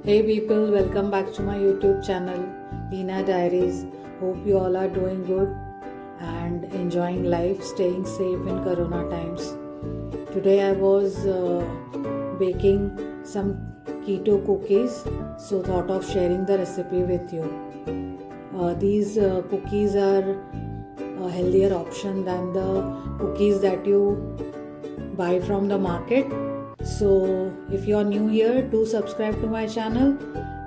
Hey people, welcome back to my YouTube channel, Leena Diaries. Hope you all are doing good and enjoying life, staying safe in Corona times. Today I was baking some keto cookies, so thought of sharing the recipe with you. These cookies are a healthier option than the cookies that you buy from the market. So if you are new here, do subscribe to my channel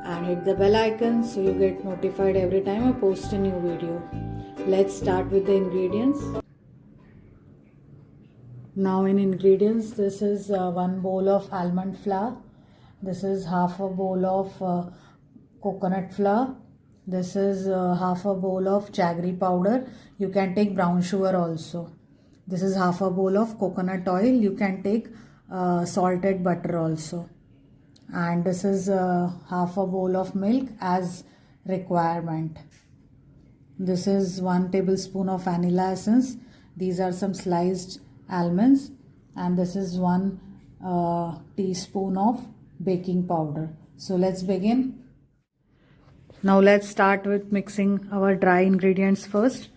and hit the bell icon so you get notified every time I post a new video. Let's start with the ingredients. Now in ingredients, this is 1 bowl of almond flour. This is half a bowl of coconut flour. This is half a bowl of jaggery powder. You can take brown sugar also. This is half a bowl of coconut oil. You can take salted butter also. And this is half a bowl of milk as requirement. This is 1 tablespoon of vanilla essence. These are some sliced almonds, and this is 1 teaspoon of baking powder. So let's begin. Now let's start with mixing our dry ingredients first.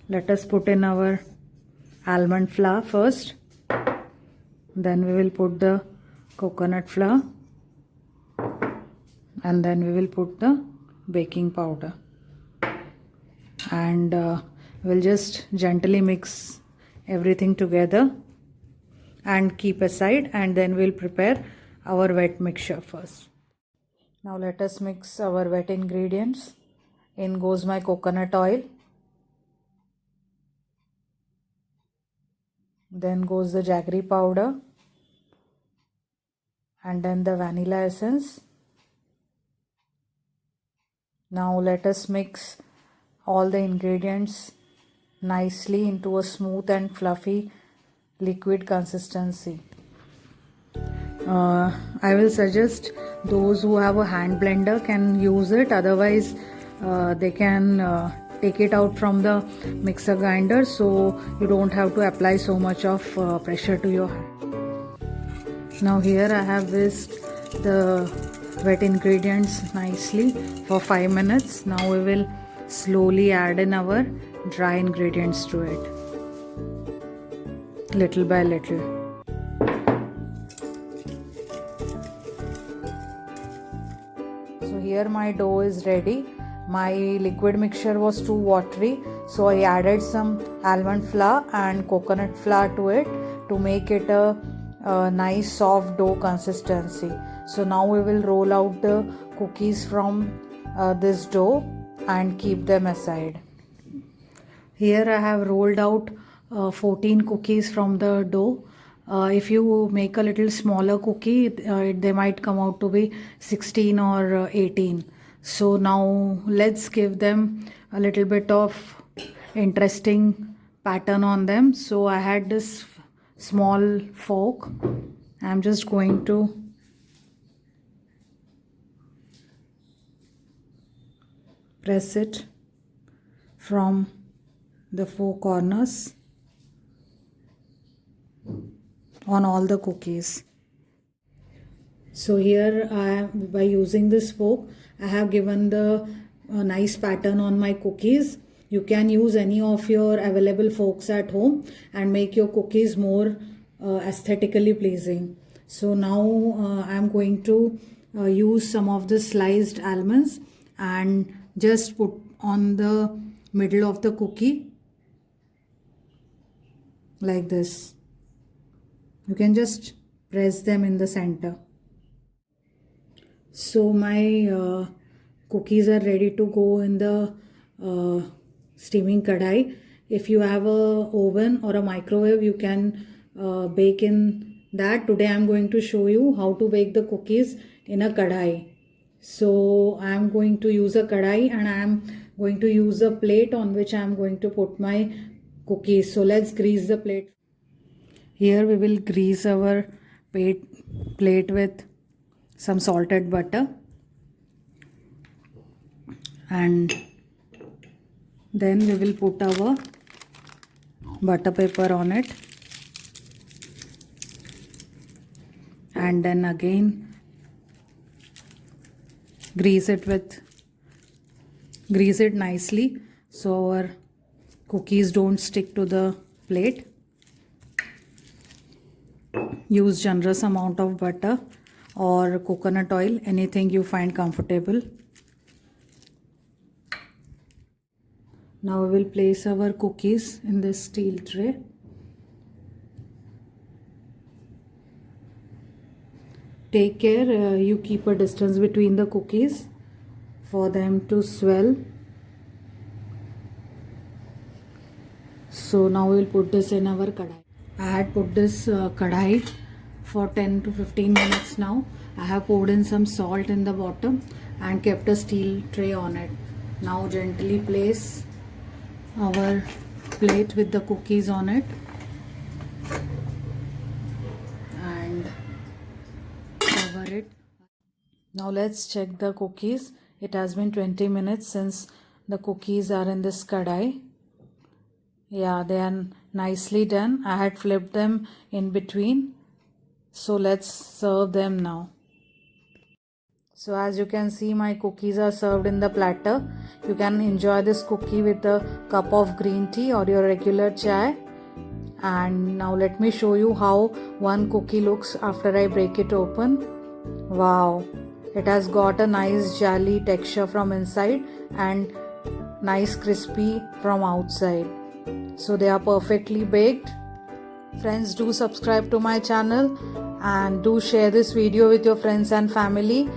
Let us put in our almond flour first. Then we will put the coconut flour, and then we will put the baking powder, and we'll just gently mix everything together and keep aside, and then we'll prepare our wet mixture first. Now let us mix our wet ingredients. In goes my coconut oil, then goes the jaggery powder, and then the vanilla essence. Now let us mix all the ingredients nicely into a smooth and fluffy liquid consistency. I will suggest those who have a hand blender can use it, otherwise they can take it out from the mixer grinder, so you don't have to apply so much of pressure to your hand. Now here I have whisked the wet ingredients nicely for 5 minutes. Now we will slowly add in our dry ingredients to it, little by little. So here my dough is ready. My liquid mixture was too watery, so I added some almond flour and coconut flour to it to make it a nice soft dough consistency. So now we will roll out the cookies from this dough and keep them aside. Here I have rolled out 14 cookies from the dough. If you make a little smaller cookie, they might come out to be 16 or 18. So now let's give them a little bit of interesting pattern on them. So I had this small fork. I'm just going to press it from the 4 corners on all the cookies. So here by using this fork, I have given the nice pattern on my cookies. You can use any of your available forks at home and make your cookies more aesthetically pleasing. So now I am going to use some of the sliced almonds and just put on the middle of the cookie like this. You can just press them in the center. So my cookies are ready to go in the steaming kadai. If you have a oven or a microwave, you can bake in that. Today I am going to show you how to bake the cookies in a kadai. So I am going to use a kadai, and I am going to use a plate on which I am going to put my cookies. So let's grease the plate. Here we will grease our plate with some salted butter, and then we will put our butter paper on it, and then again grease it nicely so our cookies don't stick to the plate. Use generous amount of butter or coconut oil, anything you find comfortable. Now we will place our cookies in this steel tray. Take care, you keep a distance between the cookies for them to swell. So now we will put this in our kadai. I had put this kadai for 10 to 15 minutes now. I have poured in some salt in the bottom and kept a steel tray on it. Now gently place our plate with the cookies on it and cover it. Now let's check the cookies. It has been 20 minutes since the cookies are in this kadai. Yeah, they are nicely done. I had flipped them in between. So let's serve them now. So as you can see, my cookies are served in the platter. You can enjoy this cookie with a cup of green tea or your regular chai. And now let me show you how one cookie looks after I break it open. Wow, it has got a nice jelly texture from inside and nice crispy from outside. So they are perfectly baked. Friends, do subscribe to my channel and do share this video with your friends and family.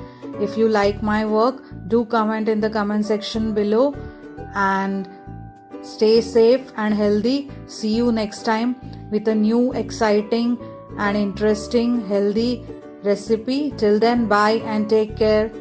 If you like my work, do comment in the comment section below and stay safe and healthy. See you next time with a new exciting and interesting healthy recipe. Till then, bye and take care.